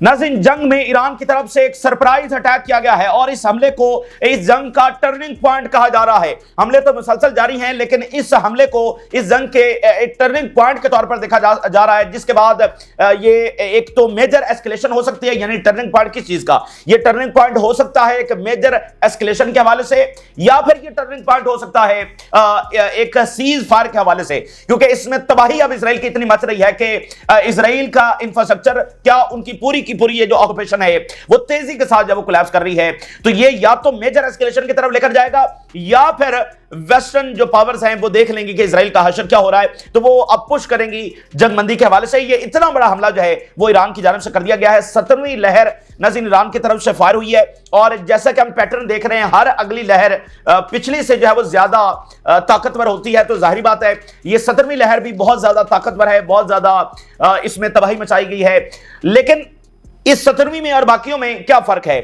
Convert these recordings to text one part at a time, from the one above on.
नाज़रीन, जंग में ईरान की तरफ से एक सरप्राइज अटैक किया गया है और इस हमले को इस जंग का टर्निंग पॉइंट कहा जा रहा है। हमले तो मुसलसल जारी हैं, लेकिन इस हमले को इस जंग के एक टर्निंग पॉइंट के तौर पर देखा जा रहा है, जिसके बाद ये एक तो मेजर एस्केलेशन हो सकती है। यानी टर्निंग पॉइंट किस चीज का? ये टर्निंग पॉइंट हो सकता है एक मेजर एस्केलेशन के हवाले से, या फिर ये टर्निंग पॉइंट हो सकता है एक सीज फायर के हवाले से, क्योंकि इसमें तबाही अब इसराइल की इतनी मच रही है कि इसराइल का इंफ्रास्ट्रक्चर, क्या उनकी पूरी ये जो ऑक्यूपेशन है वो तेजी के साथ जब वो कोलैप्स कर रही है, तो ये या तो मेजर एस्केलेशन की तरफ लेकर जाएगा, या फिर वेस्टर्न जो पावर्स हैं वो देख लेंगी कि इजराइल का हशर क्या हो रहा है, तो वो अब पुश करेंगी जंगबंदी के हवाले से। ये इतना बड़ा हमला जो है वो ईरान की जानिब से कर दिया गया है। 17वीं लहर नाज़रीन ईरान की तरफ से फायर हुई है, और जैसा कि हम पैटर्न देख रहे हैं, हर अगली लहर पिछली से जो है वो ज्यादा ताकतवर होती है। तो जाहिर बात है ये 17वीं लहर भी बहुत ज्यादा ताकतवर है, बहुत ज्यादा इसमें तबाही मचाई गई है। लेकिन इस 17वीं में और बाकियों में क्या फर्क है?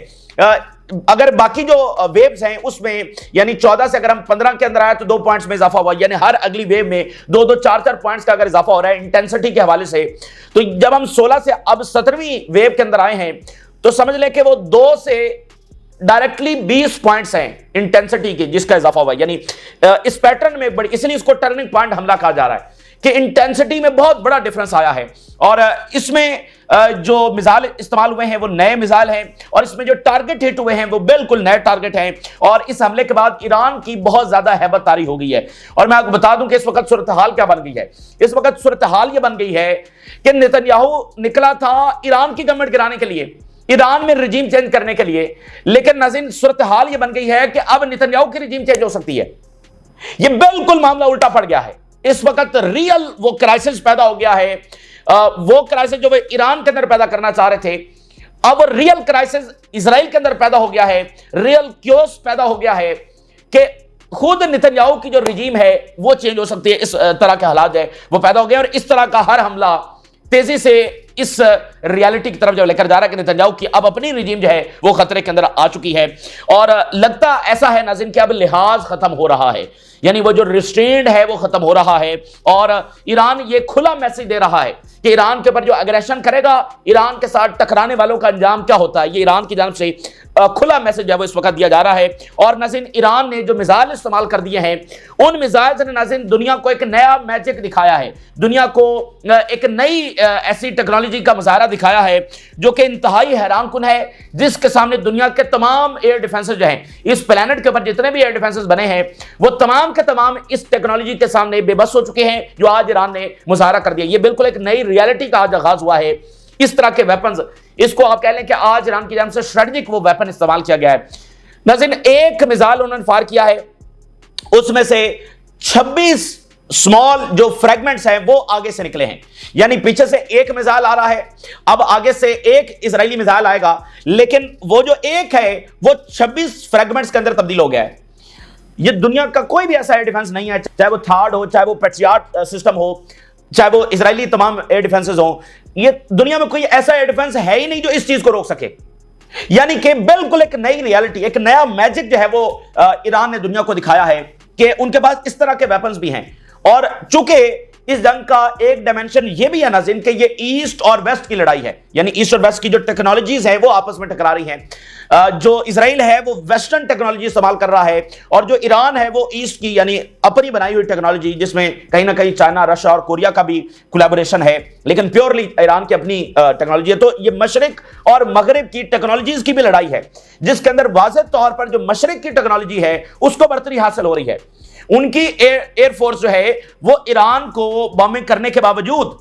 अगर बाकी जो वेव्स हैं उसमें यानी 14 से अगर हम 15 के अंदर आए तो 2 पॉइंट्स में इजाफा हुआ, यानी हर अगली वेव में 2-2, 4-4 पॉइंट्स का अगर इजाफा हो रहा है इंटेंसिटी के हवाले से, तो जब हम 16 से अब 17वीं वेव के अंदर आए हैं तो समझ लें कि वो 2 से डायरेक्टली 20 पॉइंट्स हैं इंटेंसिटी के जिसका इजाफा हुआ। यानी इस पैटर्न में बड़ी, इसलिए इसको टर्निंग पॉइंट हमला कहा जा रहा है कि इंटेंसिटी में बहुत बड़ा डिफरेंस आया है, और इसमें जो मिसाइल इस्तेमाल हुए हैं वो नए मिसाइल हैं, और इसमें जो टारगेट हिट हुए हैं वो बिल्कुल नए टारगेट हैं। और इस हमले के बाद ईरान की बहुत ज्यादा हैबत तारी हो गई है। और मैं आपको बता दूं कि इस वक्त सूरत हाल क्या बन गई है। इस वक्त सूरत हाल ये बन गई है कि नेतन्याहू निकला था ईरान की गवर्नमेंट गिराने के लिए, ईरान में रिजीम चेंज करने के लिए, लेकिन नाज़रीन सूरत हाल ये बन गई है कि अब नेतन्याहू की रिजीम चेंज हो सकती है। ये बिल्कुल मामला उल्टा पड़ गया है। इस वक्त रियल वो क्राइसिस पैदा हो गया है, वो क्राइसिस जो वे ईरान के अंदर पैदा करना चाह रहे थे, अब रियल क्राइसिस इजराइल के अंदर पैदा हो गया है। रियल क्योस पैदा हो गया है कि खुद नेतन्याहू की जो रिजीम है वो चेंज हो सकती है। इस तरह के हालात है वो पैदा हो गए, और इस तरह का हर हमला तेजी से इस रियलिटी की तरफ जो लेकर जा रहा है कि नेतन्याहू की अब अपनी रिजीम जो है वो खतरे के अंदर आ चुकी है। और लगता ऐसा है नाज़रीन कि अब लिहाज खत्म हो रहा है, यानी वो जो रिस्ट्रेंड है वो खत्म हो रहा है, और ईरान ये खुला मैसेज दे रहा है कि ईरान के ऊपर जो एग्रेशन करेगा, ईरान के साथ टकराने वालों का अंजाम क्या होता है, ये ईरान की जानिब से खुला मैसेज है वो इस वक्त दिया जा रहा है। और नाज़रीन ईरान ने जो मिसाइल इस्तेमाल कर दिए हैं, उन मिसाइल ने नाज़रीन दुनिया को एक नया मैजिक दिखाया है, दुनिया को एक नई ऐसी टेक्नोलॉजी का मुजाहरा दिखाया है जो कि इंतहाई हैरानकुन है, जिसके सामने दुनिया के तमाम एयर डिफेंसेस जो हैं, इस प्लेनेट के ऊपर जितने भी एयर डिफेंसेस बने हैं वो तमाम के तमाम इस टेक्नोलॉजी के सामने बेबस हो चुके हैं, जो आज ईरान ने मुजाहरा कर दिया। ये बिल्कुल एक नई रियलिटी का आज आगाज हुआ है। इस तरह के वेपन्स, इसको आप कह लें कि आज ईरान की जानिब से स्ट्रेटेजिक वो वेपन इस्तेमाल किया गया है। नाज़रीन एक मिसाइल उन्होंने फायर किया है, उसमें से 26 स्मॉल जो फ्रेगमेंट्स हैं वो आगे से निकले हैं, यानी पीछे से एक मिसाइल आ रहा है, अब आगे से एक इजरायली मिसाइल आएगा, लेकिन वो जो एक है वो 26 फ्रेगमेंट्स के अंदर तब्दील हो गया है। ये दुनिया का कोई भी ऐसा एयर डिफेंस नहीं है, चाहे वो थार्ड हो, चाहे वो पेट्रियट सिस्टम हो, चाहे वो इजरायली तमाम एयर डिफेंसेस हो, ये दुनिया में कोई ऐसा एयर डिफेंस है ही नहीं जो इस चीज को रोक सके। यानी कि बिल्कुल एक नई रियलिटी, एक नया मैजिक जो है वो ईरान ने दुनिया को दिखाया है कि उनके पास इस तरह के वेपन्स भी हैं। और चूंकि इस जंग का एक डायमेंशन ये भी है नाज़रीन कि ये ईस्ट और वेस्ट की लड़ाई है, यानी ईस्ट और वेस्ट की जो टेक्नोलॉजीज है वो आपस में टकरा रही हैं। जो इजराइल है वो वेस्टर्न टेक्नोलॉजी इस्तेमाल कर रहा है, और जो ईरान है वो ईस्ट की यानी अपनी बनाई हुई टेक्नोलॉजी, जिसमें कहीं ना कहीं चाइना, रशिया और कोरिया का भी कोलैबोरेशन है, लेकिन प्योरली ईरान की अपनी टेक्नोलॉजी है। तो ये मशरिक और मगरिब की टेक्नोलॉजीज की भी लड़ाई है, जिसके अंदर वाज़ेह तौर पर जो मशरिक की टेक्नोलॉजी है उसको बढ़तरी हासिल हो रही है। उनकी एयरफोर्स जो है वो ईरान को बॉम्बिंग करने के बावजूद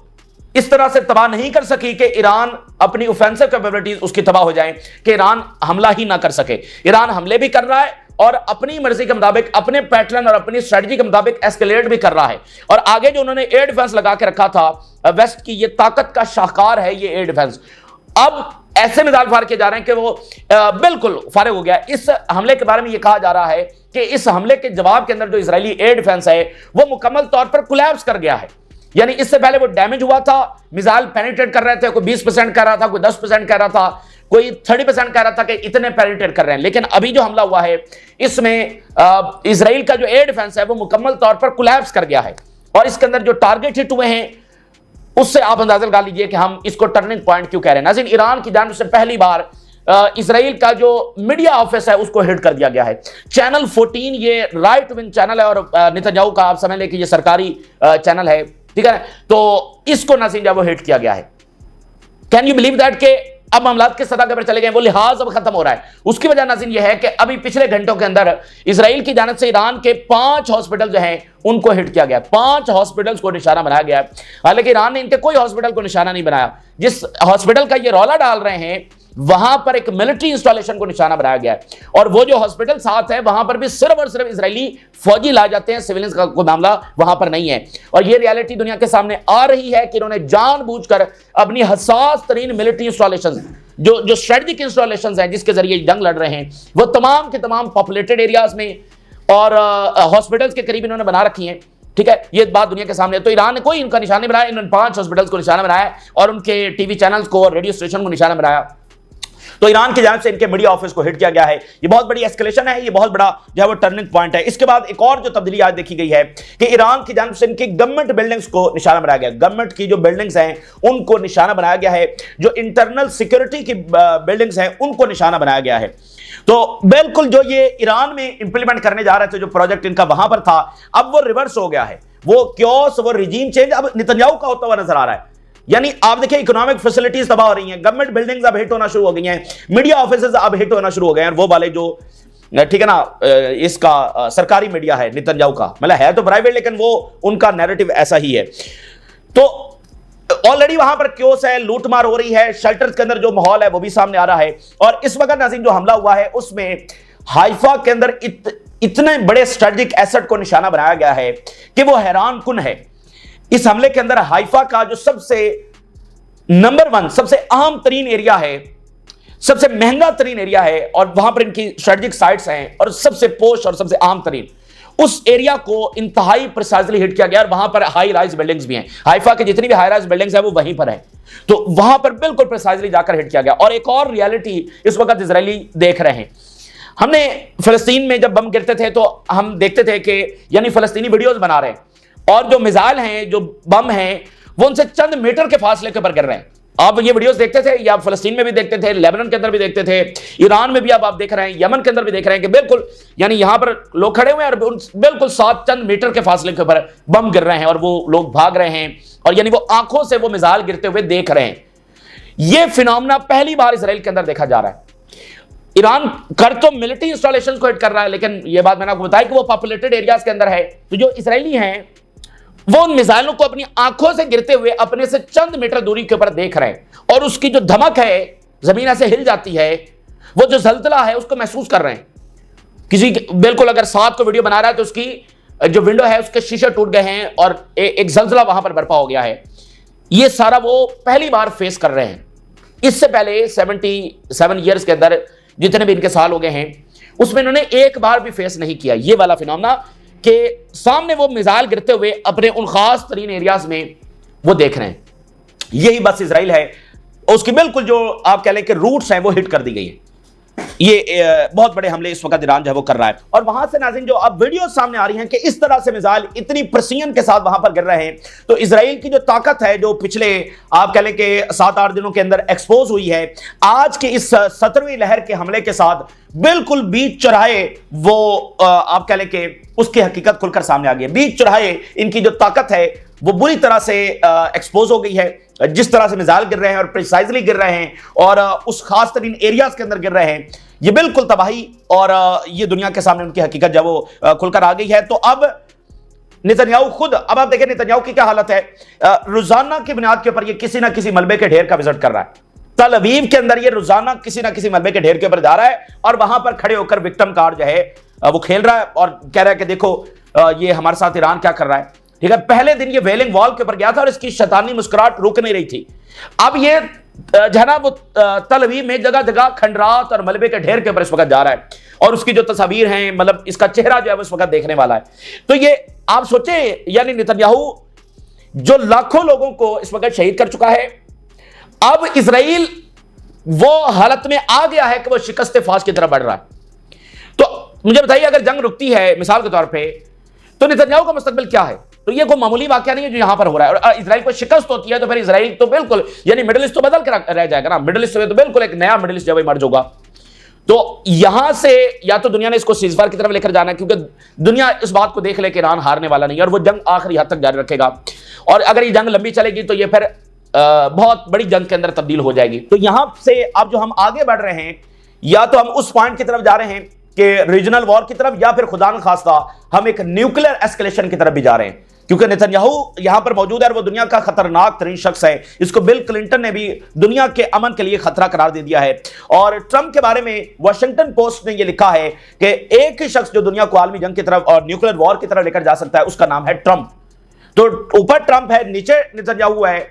इस तरह से तबाह नहीं कर सकी कि ईरान अपनी ऑफेंसिव कैपेबिलिटीज उसकी तबाह हो जाएं, कि ईरान हमला ही ना कर सके। ईरान हमले भी कर रहा है और अपनी मर्जी के मुताबिक, अपने पैटर्न और अपनी स्ट्रेटजी के मुताबिक एस्केलेट भी कर रहा है। और आगे जो उन्होंने एयर डिफेंस लगा के रखा था, वेस्ट की ये ताकत का शाहकार है ये एयर डिफेंस, अब ऐसे मिसाइल फायर किए जा रहे हैं कि वो बिल्कुल फारिग हो गया। इस हमले के बारे में ये कहा जा रहा है कि इस हमले के जवाब के अंदर जो इजरायली एयर डिफेंस है वो मुकम्मल तौर पर कोलैप्स कर गया है। यानी इससे पहले वो डैमेज हुआ था, मिसाइल पेनिट्रेट कर रहे थे, कोई 20% कह रहा था, कोई 10% कह रहा था, कोई 30% कह रहा था कि इतने पेनिट्रेट कर रहे हैं। लेकिन अभी जो हमला हुआ है इसमें इजराइल का जो एयर डिफेंस है वो मुकम्मल तौर पर कोलैप्स कर गया है, और इसके अंदर जो टारगेट हिट हुए हैं उससे आप अंदाजा लगा लीजिए कि हम इसको टर्निंग पॉइंट क्यों कह रहे हैं। नाज़रीन, ईरान की जानिब से पहली बार इसराइल का जो मीडिया ऑफिस है उसको हिट कर दिया गया है। चैनल 14 ये राइट विंग चैनल है और नेतन्याहू का आप समझ लें कि ये सरकारी चैनल है, ठीक है। तो इसको नाज़रीन जब वो हिट किया गया है, कैन यू बिलीव दैट के अब मामला किस सतह के पर चले गए, वो लिहाज अब खत्म हो रहा है। उसकी वजह नाज़रीन यह है कि अभी पिछले घंटों के अंदर इसराइल की जानिब से ईरान के 5 हॉस्पिटल जो हैं उनको हिट किया गया। 5 हॉस्पिटल्स को निशाना बनाया गया है। हालांकि ईरान ने इनके कोई हॉस्पिटल को निशाना नहीं बनाया। जिस हॉस्पिटल का ये रौला डाल रहे हैं वहां पर एक मिलिट्री इंस्टॉलेशन को निशाना बनाया गया है, और वो जो हॉस्पिटल साथ है वहां पर भी सिर्फ और सिर्फ इजरायली फौजी लाए जाते हैं, सिविलियंस का कोई मामला वहां पर नहीं है। और ये रियलिटी दुनिया के सामने आ रही है कि इन्होंने जानबूझकर अपनी हसास तरीन मिलिट्री इंस्टॉलेशन, जो स्ट्रेटेजिक इंस्टॉलेशन हैं जिसके जरिए जंग लड़ रहे हैं, वो तमाम के तमाम पॉपुलेटेड एरियाज में और हॉस्पिटल्स के करीब इन्होंने बना रखी हैं, ठीक है। ये बात दुनिया के सामने है। तो ईरान ने कोई इनका निशाना नहीं बनाया, इन्होंने 5 हॉस्पिटल्स को निशाना बनाया और उनके टीवी चैनल्स को और रेडियो स्टेशन को निशाना बनाया। तो ईरान की जानिब से इनके मीडिया ऑफिस को हिट किया गया है। ये बहुत बड़ी एस्केलेशन है, ये बहुत बड़ा जो है वो टर्निंग पॉइंट है। इसके बाद एक और जो तब्दीली आज देखी गई है कि ईरान की जानिब से इनकी गवर्नमेंट बिल्डिंग्स को निशाना बनाया गया। गवर्नमेंट की जो बिल्डिंग्स हैं उनको निशाना बनाया गया है, जो इंटरनल सिक्योरिटी की बिल्डिंग्स हैं उनको निशाना बनाया गया है। तो बिल्कुल जो ये ईरान में इंप्लीमेंट करने जा रहे थे, जो प्रोजेक्ट इनका वहां पर था, अब वो रिवर्स हो गया है। वो क्योस, वो रिजीम चेंज अब नेतन्याहू का होता हुआ नजर आ रहा है। यानी आप देखिए इकोनॉमिक फैसिलिटीज तबाह हो रही हैं, गवर्नमेंट बिल्डिंग्स अब हिट होना शुरू हो गई हैं, मीडिया ऑफिसेज अब हिट होना शुरू हो गए हैं। वो वाले जो, ठीक है ना, इसका सरकारी मीडिया है नेतन्याहू का, मतलब है तो प्राइवेट लेकिन वो उनका नैरेटिव ऐसा ही है। तो ऑलरेडी वहां पर क्योस है, लूटमार हो रही है, शेल्टर्स के अंदर जो माहौल है वो भी सामने आ रहा है। और इस वक्त नाज़रीन जो हमला हुआ है उसमें हाइफा के अंदर इतने बड़े स्ट्रेटेजिक एसेट को निशाना बनाया गया है कि वो हैरान कुन है। इस हमले के अंदर हाइफा का जो सबसे नंबर 1 सबसे अहम तरीन एरिया है, सबसे महंगा तरीन एरिया है, और वहां पर इनकी स्ट्रेटेजिक साइट्स हैं और सबसे पोश और सबसे अहम तरीन, उस एरिया को इंतहाई प्रिसाइजली हिट किया गया। और वहां पर हाई राइज बिल्डिंग्स भी हैं, हाइफा की जितनी भी हाई राइज बिल्डिंग्स हैं वो वहीं पर है। तो वहां पर बिल्कुल प्रिसाइजली जाकर हिट किया गया। और एक और रियलिटी इस वक्त इजरायली देख रहे हैं। हमने फिलिस्तीन में जब बम गिरते थे तो हम देखते थे कि यानी फिलिस्तीनी वीडियोज बना रहे हैं और जो मिसाइल हैं, जो बम हैं, वो उनसे चंद मीटर के फासले के ऊपर गिर रहे हैं। आप ये वीडियोस देखते थे, या फिलिस्तीन में भी देखते थे, लेबनान के अंदर भी देखते थे, ईरान में भी अब आप देख रहे हैं, यमन के अंदर भी देख रहे हैं कि बिल्कुल यानी यहां पर लोग खड़े हुए हैं और बिल्कुल 7 चंद मीटर के फासले के ऊपर बम गिर रहे हैं और वो लोग भाग रहे हैं और यानी वो आंखों से वो मिसाइल गिरते हुए देख रहे हैं। ये फिनोमेना पहली बार इसराइल के अंदर देखा जा रहा है। ईरान कर तो मिलिट्री इंस्टॉलेशन को हिट कर रहा है, लेकिन यह बात मैंने आपको बताया कि वो पॉपुलेटेड एरियाज के अंदर है। तो जो इसराइली हैं वो उन मिसाइलों को अपनी आंखों से गिरते हुए अपने से चंद मीटर दूरी के ऊपर देख रहे हैं और उसकी जो धमक है, जमीन ऐसे हिल जाती है, वो जो जलजला है उसको महसूस कर रहे हैं। किसी बिल्कुल अगर साथ को वीडियो बना रहा है तो उसकी जो विंडो है उसके शीशे टूट गए हैं और एक जलजला वहां पर बर्पा हो गया है। ये सारा वो पहली बार फेस कर रहे हैं। इससे पहले 77 ईयर्स के अंदर जितने भी इनके साल हो गए हैं उसमें इन्होंने एक बार भी फेस नहीं किया ये वाला फिनोमेना के सामने वो मिसाइल गिरते हुए अपने उन खास तरीन एरियाज में वो देख रहे हैं। यही बस इजराइल है, उसकी बिल्कुल जो आप कह लें कि रूट्स हैं वो हिट कर दी गई है। ये बहुत बड़े हमले इस वक्त ईरान जो है वो कर रहा है। और वहां से नाज़रीन जो अब वीडियो सामने आ रही हैं कि इस तरह से मिसाइल इतनी प्रेसिजन के साथ वहां पर गिर रहे हैं, तो इजराइल की जो ताकत है जो पिछले आप कह लें कि 7-8 दिनों के अंदर एक्सपोज हुई है, आज के इस 17वीं लहर के हमले के साथ बिल्कुल बीच चौराहे वो आप कह लें कि उसकी हकीकत खुलकर सामने आ गई है। बीच चौराहे इनकी जो ताकत है वो बुरी तरह से एक्सपोज हो गई है। जिस तरह से मिसाइल गिर रहे हैं और प्रिसाइजली गिर रहे हैं और उस खास तरीन एरियाज के अंदर गिर रहे हैं, ये बिल्कुल तबाही और ये दुनिया के सामने उनकी हकीकत जब वो खुलकर आ गई है। तो अब नेतन्याहू खुद, अब आप देखें नेतन्याहू की क्या हालत है, रोजाना की बुनियाद के ऊपर ये किसी ना किसी मलबे के ढेर का विजिट कर रहा है। तल अवीव के अंदर ये रोजाना किसी ना किसी मलबे के ढेर के ऊपर जा रहा है और वहां पर खड़े होकर विक्टिम कार्ड जो है वो खेल रहा है और कह रहा है कि देखो ये हमारे साथ ईरान क्या कर रहा है। ठीक है, पहले दिन ये वेलिंग वॉल के ऊपर गया था और इसकी शैतानी मुस्कुराहट रुक नहीं रही थी। अब ये जो है ना वो तल अवीव में जगह जगह खंडरात और मलबे के ढेर के ऊपर इस वक्त जा रहा है और उसकी जो तस्वीर हैं, मतलब इसका चेहरा जो है वो इस वक्त देखने वाला है। तो ये आप सोचे, यानी नेतन्याहू जो लाखों लोगों को इस वक्त शहीद कर चुका है, अब इजराइल वो हालत में आ गया है कि वो शिकस्त फाश की तरफ बढ़ रहा है। तो मुझे बताइए, अगर जंग रुकती है मिसाल के तौर पे, तो नेतन्याहू का मुस्तकबिल क्या है? तो ये कोई मामूली वाकया नहीं है जो यहां पर हो रहा है। और इजराइल को शिकस्त होती है तो फिर इजराइल तो बिल्कुल, यानी मिडिल ईस्ट तो बदल कर रह जाएगा ना, मिडिल ईस्ट में तो बिल्कुल एक नया मिडिल ईस्ट जब इमर्ज होगा। तो यहां से या तो दुनिया ने इसको सीजफायर की तरफ लेकर जाना है, क्योंकि दुनिया इस बात को देख ले कि ईरान हारने वाला नहीं है और वो जंग आखिरी हद तक जारी रखेगा, और अगर ये जंग लंबी चलेगी तो ये फिर बहुत बड़ी जंग के अंदर तब्दील हो जाएगी। तो यहां से अब जो हम आगे बढ़ रहे हैं, या तो हम उस पॉइंट की तरफ जा रहे हैं कि रीजनल वॉर की तरफ, या फिर खुदा न खास्ता हम एक न्यूक्लियर एस्केलेशन की तरफ भी जा रहे हैं, क्योंकि नेतन्याहू यहां पर मौजूद है और वो दुनिया का खतरनाक तरीन शख्स है। इसको बिल क्लिंटन ने भी दुनिया के अमन के लिए खतरा करार दे दिया है। और ट्रंप के बारे में वाशिंगटन पोस्ट ने यह लिखा है कि एक ही शख्स जो दुनिया को आलमी जंग की तरफ और न्यूक्लियर वॉर की तरफ लेकर जा सकता है, उसका नाम है ट्रंप। तो ऊपर ट्रंप है, नीचे नेतन्याहू है,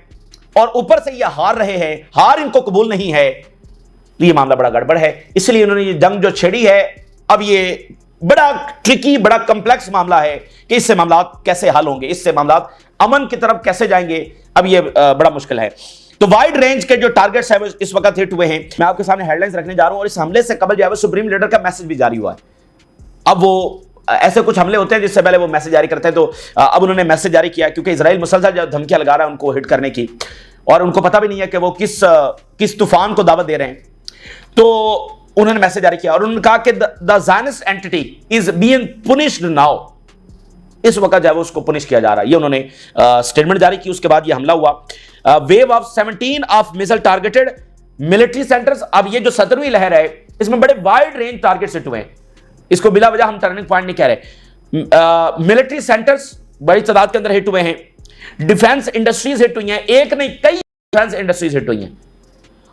और ऊपर से ये हार रहे हैं, हार इनको कबूल नहीं है। तो ये मामला बड़ा गड़बड़ है, इसलिए उन्होंने ये जंग जो छेड़ी है, अब ये बड़ा ट्रिकी, बड़ा कॉम्प्लेक्स मामला है कि इससे मामला कैसे हल होंगे, इससे मामला अमन की तरफ कैसे जाएंगे, अब ये बड़ा मुश्किल है। तो वाइड रेंज के जो टारगेट्स है वो इस वक्त हिट हुए हैं। मैं आपके सामने हेडलाइंस रखने जा रहा हूं, और इस हमले से कबल जो है सुप्रीम लीडर का मैसेज भी जारी हुआ है। अब वो ऐसे कुछ हमले होते हैं जिससे पहले वो मैसेज जारी करते हैं, तो अब उन्होंने मैसेज जारी किया, क्योंकि इजराइल मुसलसल जो धमकियां लगा रहा है उनको हिट करने की, और उनको पता भी नहीं है कि वो किस तूफान को दावत दे रहे हैं। तो उन्होंने मैसेज जारी किया और उन्होंने कहा कि the Zionist entity is being punished now, इस वक्त जो है उसको पुनिश किया जा रहा है। ये उन्होंने स्टेटमेंट जारी की, उसके बाद ये हमला हुआ। Wave of 17 of missile targeted military centres. अब ये जो 17वीं लहर है, इसमें बड़े वाइड रेंज टारगेट्स हिट हुए हैं, इसको बिला वजह हम टर्निंग पॉइंट नहीं कह रहे। मिलिट्री सेंटर्स बड़ी तादाद के अंदर हिट हुए हैं, डिफेंस इंडस्ट्रीज हिट हुई हैं, एक नहीं कई डिफेंस इंडस्ट्रीज हिट हुई हैं,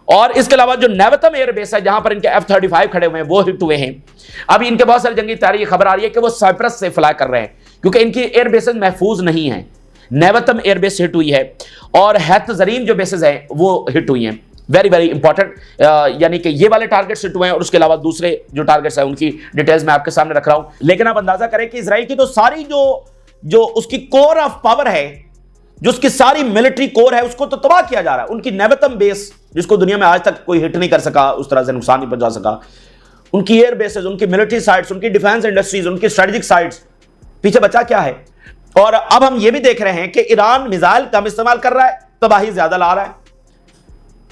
और इसके अलावा जो नेवतम एयरबेस है जहां पर इनके F-35 खड़े हुए हैं वो हिट हुए हैं। अभी इनके बहुत सारी जंगी तैयारी खबर आ रही है कि वो साइप्रस से फ्लाई कर रहे हैं, क्योंकि इनकी एयरबेसेस महफूज नहीं है। नेवतम एयरबेस हिट हुई है, और हैत जरीम जो बेसेस हैं वो हिट हुई हैं। वेरी वेरी इंपॉर्टेंट, यानी कि ये वाले टारगेट्स हिट हुए हैं, और उसके अलावा दूसरे जो टारगेट्स हैं उनकी डिटेल्स मैं आपके सामने रख रहा हूं। लेकिन आप अंदाजा करें कि इजराइल की तो सारी जो उसकी कोर ऑफ पावर है, जो उसकी सारी मिलिट्री कोर है, उसको तो तबाह किया जा रहा है। उनकी नेवतम बेस, जिसको दुनिया में आज तक कोई हिट नहीं कर सका, उस तरह से नुकसान नहीं पहुंचा सका, उनकी एयर बेसेस, उनकी मिलिट्री साइट्स, उनकी डिफेंस इंडस्ट्रीज, उनकी स्ट्रेटेजिक साइट्स, पीछे बचा क्या है। और अब हम ये भी देख रहे हैं कि ईरान मिसाइल कम इस्तेमाल कर रहा है, तबाही ज्यादा ला रहा है।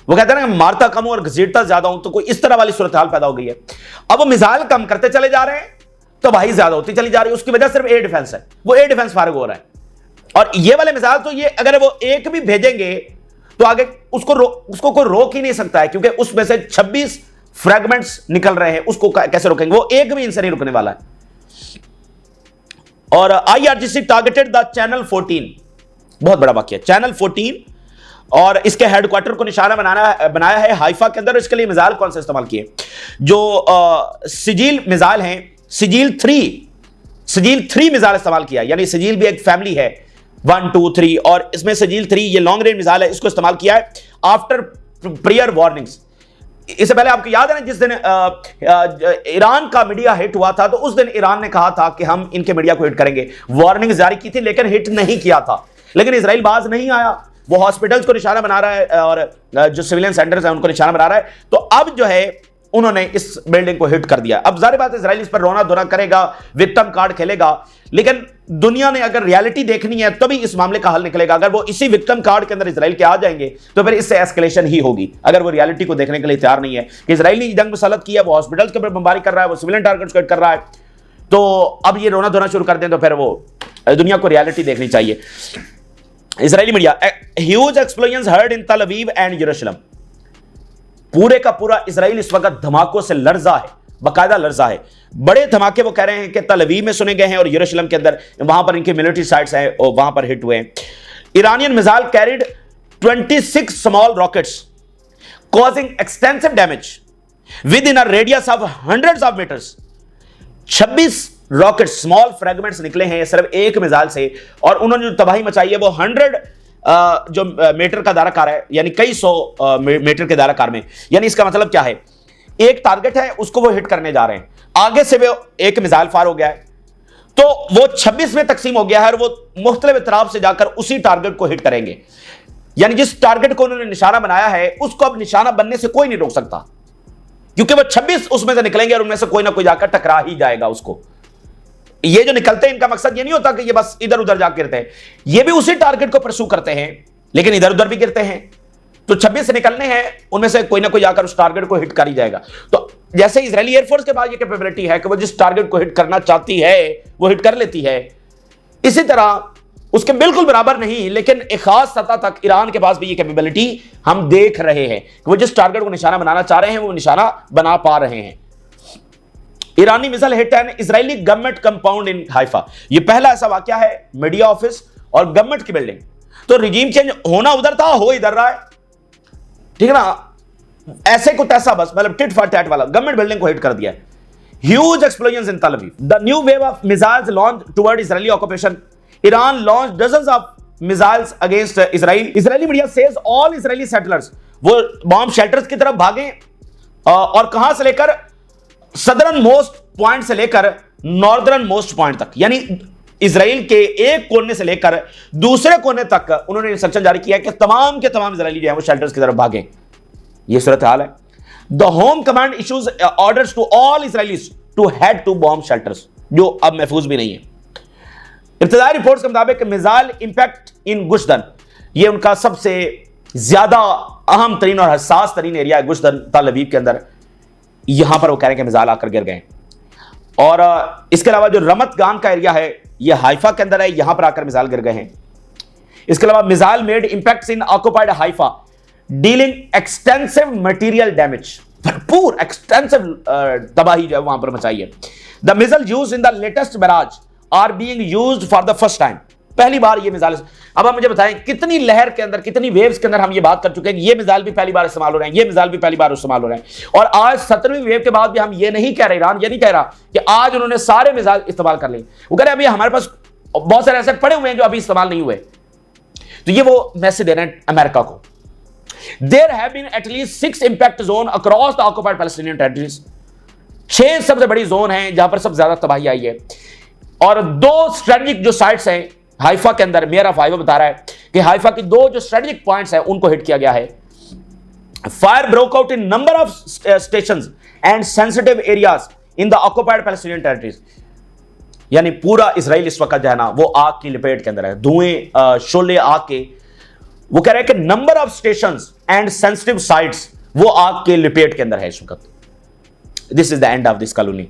वो कहते हैं ना, मारता कम हूं और घसीटता ज्यादा हूं, तो कोई इस तरह वाली सूरत हाल पैदा हो गई है। अब वो मिसाइल कम करते चले जा रहे हैं, तबाही ज्यादा होती चली जा रही है। उसकी वजह सिर्फ एयर डिफेंस है, वो एयर डिफेंस फारिग हो रहा है। और ये वाले मिसाइल तो ये अगर वो एक भी भेजेंगे तो आगे उसको कोई रोक ही नहीं सकता है, क्योंकि उसमें से 26 फ्रैगमेंट्स निकल रहे हैं, उसको कैसे रोकेंगे। वो एक भी इनसे नहीं रुकने वाला है। और IRGC टारगेटेड द चैनल 14, बहुत बड़ा वाकया, चैनल 14, और इसके हेडक्वार्टर को निशाना बनाया है हाइफा के अंदर। इसके लिए मिसाइल कौन से इस्तेमाल किए, जो सिजील मिसाइल हैं, सिजील 3 मिसाइल इस्तेमाल किया। यानी सिजील भी एक फैमिली है, 1 2 3, और इसमें सिजील 3 ये लॉन्ग रेंज मिसाइल है, इसको इस्तेमाल किया है आफ्टर प्रियर वार्निंग्स। इससे पहले आपको याद है ना, जिस दिन ईरान का मीडिया हिट हुआ था, तो उस दिन ईरान ने कहा था कि हम इनके मीडिया को हिट करेंगे, वार्निंग जारी की थी, लेकिन हिट नहीं किया था। लेकिन इजराइल बाज नहीं आया, वो हॉस्पिटल्स को निशाना बना रहा है और जो सिविलियन सेंटर्स हैं उनको निशाना बना रहा है। तो अब जो है उन्होंने इस बिल्डिंग को हिट कर दिया। अब जाहिर बात है इजराइल इस पर रोना धोना करेगा, विक्टिम कार्ड खेलेगा, लेकिन दुनिया ने अगर रियलिटी देखनी है तभी इस मामले का हल निकलेगा। अगर वो इसी विक्टिम कार्ड के अंदर इजराइल के आ जाएंगे तो फिर इससे एस्केलेशन ही होगी। अगर वो रियलिटी को देखने के लिए तैयार नहीं है कि इजराइल ने जंग मुसल्लत किया, वो हॉस्पिटल्स के ऊपर बमबारी कर रहा है, वो सिविलियन टारगेट्स को हिट कर रहा है, तो अब ये रोना धोना शुरू कर दें तो फिर वो दुनिया को रियलिटी देखनी चाहिए। Israeli media, huge explosions heard in तल अवीव एंड यरूशलेम। पूरे का पूरा इजराइल इस वक्त धमाकों से लर्जा है, बाकायदा लर्जा है। बड़े धमाके वो कह रहे हैं कि तल अवीव में सुने गए हैं और यरूशलेम के अंदर, वहां पर इनकी मिलिट्री साइट्स हैं और वहां पर हिट हुए हैं। Iranian missile carried 26 small rockets causing extensive damage within a radius of hundreds of meters. 26 rocket small fragments निकले हैं सिर्फ एक मिसाइल से, और उन्होंने जो तबाही मचाई है वो 100 जो मीटर का दायराकार है, यानी कई 100 मीटर के दायराकार में। यानी इसका मतलब क्या है, एक टारगेट है उसको वो हिट करने जा रहे हैं, आगे से वो एक मिसाइल फायर हो गया है, तो वो 26 में तकसीम हो गया है और वो मुख्तलिफ इतराफ से जाकर उसी टारगेट को हिट करेंगे। यानी जिस टारगेट को उन्होंने निशाना बनाया है उसको अब निशाना बनने से कोई नहीं रोक सकता, क्योंकि वो 26 उसमें से निकलेंगे और उनमें से कोई ना कोई जाकर टकरा ही जाएगा उसको। ये जो निकलते हैं इनका मकसद ये नहीं होता कि ये बस इधर उधर जाकर गिरते हैं, ये भी उसी टारगेट को परस्यू करते हैं लेकिन इधर उधर भी गिरते हैं। तो 26 से निकलने हैं, उनमें से कोई ना कोई आकर उस टारगेट को हिट कर ही जाएगा। तो जैसे इजरायली एयरफोर्स के पास ये कैपेबिलिटी है कि वो जिस टारगेट को हिट करना चाहती है वो हिट कर लेती है, इसी तरह उसके बिल्कुल बराबर नहीं लेकिन एक खास सतह तक ईरान के पास भी ये कैपेबिलिटी हम देख रहे हैं कि वो जिस टारगेट को निशाना बनाना चाह रहे हैं वो निशाना बना पा रहे हैं। ईरानी missile hit an Israeli government compound in Haifa. ये पहला ऐसा वाकया है, मीडिया ऑफिस और गवर्नमेंट की बिल्डिंग। तो रिजीम चेंज होना उधर था, हो इधर रहा है, ठीक है ना। ऐसे को तैसा बस मतलब टिट फॉर टैट वाला गवर्नमेंट बिल्डिंग को हिट कर दिया है। ह्यूज एक्सप्लोजन्स इन तेल Aviv. The new wave of missiles launch toward Israeli occupation. Iran launched dozens of missiles against Israel. Israeli media says all Israeli settlers वो बॉम्ब शेल्टर्स की तरफ भागे और कहां से लेकर सदर्न मोस्ट पॉइंट से लेकर नॉर्दर्न मोस्ट पॉइंट तक, यानी इजराइल के एक कोने से लेकर दूसरे कोने तक उन्होंने इंस्ट्रक्शन जारी किया कि तमाम के तमाम इजरायली जो है वो शेल्टर्स की तरफ भागें। ये सूरत हाल है। The home command issues orders to all Israelis to head to bomb shelters, जो अब महफूज भी नहीं है। इब्तदाई रिपोर्ट्स के मुताबिक मिसाइल इंपैक्ट इन गुश्तन, ये उनका सबसे ज्यादा अहम तरीन और हसास तरीन एरिया है गुश्तन तेल अवीव के अंदर। यहां पर वो कह रहे हैं कि मिसाइल आकर गिर गए। और इसके अलावा जो रमत गान का एरिया है ये हाइफा के अंदर है, यहां पर आकर मिसाइल गिर गए हैं। इसके अलावा missile made impacts in occupied Haifa dealing extensive material damage, भरपूर एक्सटेंसिव तबाही जो है वहां पर मचाई है। The missile used in the latest barrage are being used for the first time, पहली बार ये मिसाइल। अब आप मुझे बताएं कितनी लहर के अंदर, कितनी वेव्स के अंदर हम ये बात कर चुके हैं कि ये मिसाइल भी पहली बार इस्तेमाल हो रहे हैं, ये मिसाइल भी पहली बार इस्तेमाल हो रहे हैं। और आज 17वीं वेव के बाद भी हम ये नहीं कह रहे, ईरान ये नहीं कह रहा कि आज उन्होंने सारे मिसाइल इस्तेमाल कर लिए। वो कह रहे अभी हमारे पास बहुत सारे ऐसे पड़े हुए हैं जो अभी इस्तेमाल नहीं हुए। तो ये वो मैसेज दे रहे हैं अमेरिका को। There have been at least 6 impact zone across the occupied Palestinian territories. 6 सबसे बड़ी जोन हैं जहां पर सबसे ज्यादा तबाही आई है। और 2 स्ट्रेटेजिक जो साइट्स हैं हाइफा के अंदर, मेयर ऑफ हाइफा बता रहा है कि हाइफा की 2 जो स्ट्रेटेजिक पॉइंट्स हैं उनको हिट किया गया है। Fire broke out in number of stations and sensitive areas in the occupied Palestinian territories, यानी पूरा इजराइल इस वक्त जो है ना वो आग की लपेट के अंदर है, धुएं शोले आग के। वो कह रहे हैं कि number of stations and sensitive sites वो आग के लपेट के अंदर है इस वक्त। This is the end of this colony.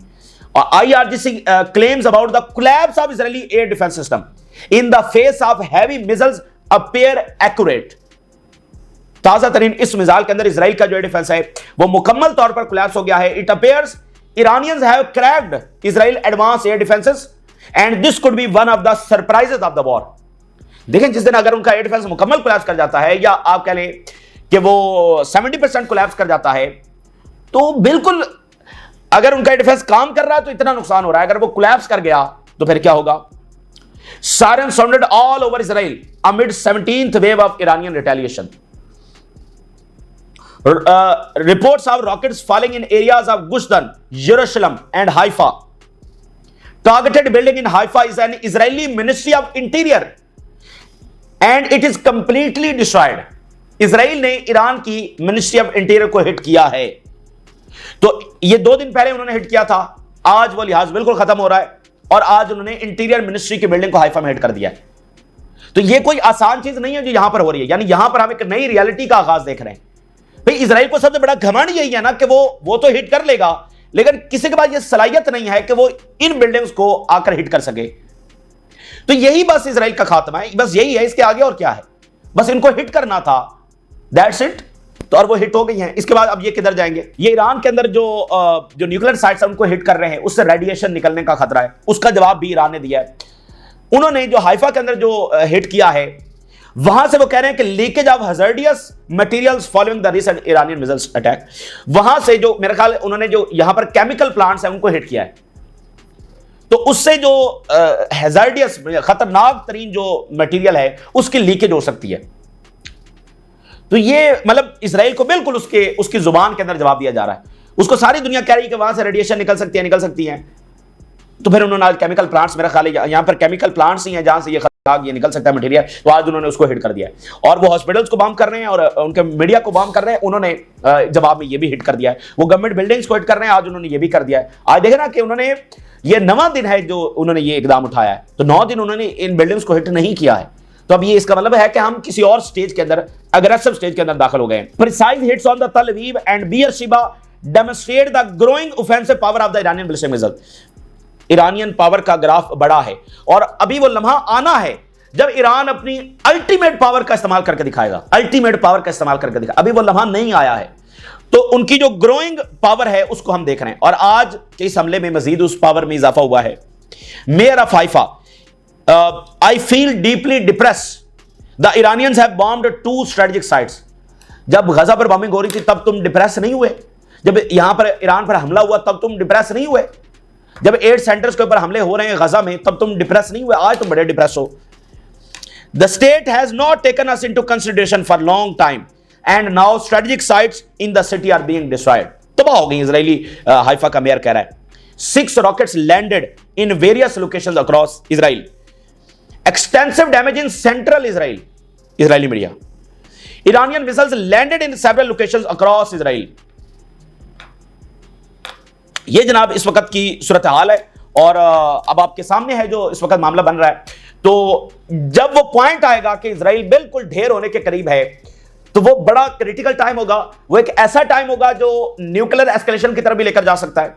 IRGC claims about the collapse of Israeli air defense system in the face of heavy missiles appear accurate। ताजा तरीन इस मिसाइल के अंदर इजराइल का जो एयर डिफेंस है वो मुकम्मल तौर पर कोलैप्स हो गया है। It appears Iranians have cracked Israel advanced air defenses and this could be one of the surprises of the war। देखें जिस दिन अगर उनका एयर डिफेंस मुकम्मल कोलैप्स कर जाता है या आप कह लें कि वो 70% कोलैप्स कर जाता है, तो बिल्कुल अगर उनका डिफेंस काम कर रहा है तो इतना नुकसान हो रहा है, अगर वो कोलैप्स कर गया तो फिर क्या होगा। Siren sounded all over Israel amid 17th wave of Iranian retaliation. Reports of rockets falling in areas of Gush Dan, यरूशलेम and Haifa. Targeted building in Haifa is an Israeli ministry of interior and it is completely destroyed. Israel ने Iran की ministry of interior को hit किया है। तो ये 2 दिन पहले उन्होंने हिट किया था, आज वो लिहाज बिल्कुल खत्म हो रहा है और आज उन्होंने इंटीरियर मिनिस्ट्री की बिल्डिंग को हाइफा में हिट कर दिया है। तो ये कोई आसान चीज नहीं है जो यहां पर हो रही है, यानी यहां पर हम एक नई रियलिटी का आगाज देख रहे हैं। भाई इजराइल को सबसे बड़ा घमंड यही है ना कि वो तो हिट कर लेगा, लेकिन किसी के पास ये सलाहियत नहीं है कि वो इन बिल्डिंग्स को आकर हिट कर सके। तो यही बस इजराइल का खात्मा है, बस यही है, इसके आगे और क्या है। बस इनको हिट करना था, दैट्स इट। तो और वो हिट हो गई हैं। इसके बाद अब ये किधर जाएंगे। ये ईरान के अंदर जो न्यूक्लियर साइट्स हैं उनको हिट कर रहे हैं, उससे रेडिएशन निकलने का खतरा है, उसका जवाब भी ईरान ने दिया है। उन्होंने जो हाइफा के अंदर जो हिट किया है वहां से वो कह रहे हैं कि leakage of hazardous materials following the recent Iranian missile attack, वहां से जो मेरे ख्याल उन्होंने जो यहां पर केमिकल प्लांट्स हैं उनको हिट किया है। तो उससे जो हजार्डियस खतरनाक तरीन जो मटेरियल है उसकी लीकेज हो सकती है। तो ये मतलब इजराइल को बिल्कुल उसकी जुबान के अंदर जवाब दिया जा रहा है। उसको सारी दुनिया कह रही है कि वहां से रेडिएशन निकल सकती है। तो फिर उन्होंने आज केमिकल प्लांट्स, मेरा ख्याल है यहां पर केमिकल प्लांट्स ही हैं जहां से ये निकल सकता है मटेरियल, तो आज उन्होंने उसको हिट कर दिया है। और वो हॉस्पिटल्स को बम कर रहे हैं और उनके मीडिया को बम कर रहे हैं, उन्होंने जवाब में ये भी हिट कर दिया है। वो गवर्नमेंट बिल्डिंग्स को हिट कर रहे हैं, आज उन्होंने ये भी कर दिया है। आज देखे ना कि उन्होंने ये 9वां दिन है जो उन्होंने ये इकदाम उठाया है, तो 9 दिन उन्होंने इन बिल्डिंग्स को हिट नहीं किया है। तो अब ये इसका मतलब है कि हम किसी और स्टेज के अंदर, अग्रेसिव स्टेज के अंदर दाखिल हो गए हैं। Precise hits on the Tel Aviv and Beersheba demonstrate the growing offensive power of the Iranian ballistic missile. Iranian power का ग्राफ बड़ा है और अभी वो लम्हा आना है जब ईरान अपनी अल्टीमेट पावर का इस्तेमाल करके दिखाएगा, अल्टीमेट पावर का इस्तेमाल करके दिखाएगा। अभी वो लम्हा नहीं आया है, तो उनकी जो ग्रोइंग पावर है उसको हम देख रहे हैं। और आज के इस हमले में मजीद उस पावर में इजाफा हुआ है। Mayor of Haifa, I feel deeply depress, the Iranians have bombed 2 strategic sites. जब गजा पर बॉम्बिंग हो रही थी तब तुम डिप्रेस नहीं हुए? जब यहां पर ईरान पर हमला हुआ तब तुम डिप्रेस नहीं हुए? जब 8 सेंटर्स के ऊपर हमले हो रहे हैं गजा में तब तुम डिप्रेस नहीं हुए? आज तुम बड़े डिप्रेस हो। The state has not taken us into consideration for long time and now strategic sites in the city are being destroyed. तबाह हो गई इजरायली, हाइफा का मेयर कह रहा है। 6 rockets landed in various locations across Israel, extensive damage in central Israel. Israeli media, Iranian missiles landed in several locations across Israel। ये जनाब इस वक्त की सूरत हाल है और अब आपके सामने है जो इस वक्त मामला बन रहा है। तो जब वो पॉइंट आएगा कि इजराइल बिल्कुल ढेर होने के करीब है, तो वो बड़ा क्रिटिकल टाइम होगा। वो एक ऐसा टाइम होगा जो न्यूक्लियर एस्केलेशन की तरफ भी लेकर जा सकता है।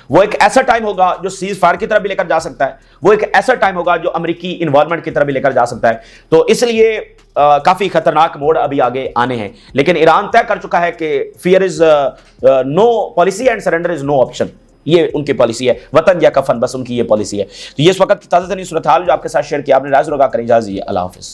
वो एक ऐसा टाइम होगा जो सीज फायर की तरफ भी लेकर जा सकता है। वो एक ऐसा टाइम होगा जो अमेरिकी इन्वॉल्वमेंट की तरफ भी लेकर जा सकता है। तो इसलिए काफी खतरनाक मोड अभी आगे आने हैं। लेकिन ईरान तय कर चुका है कि fear is no policy and surrender is no option. ये उनकी पॉलिसी है, वतन या कफन, बस उनकी ये पॉलिसी है। तो ये इस वक्त की ताज़ा तरीन सूरत हाल जो आपके साथ शेयर किया, आपने राज रोगा करें। इजाज़त दीजिए, अल्लाह हाफिज़।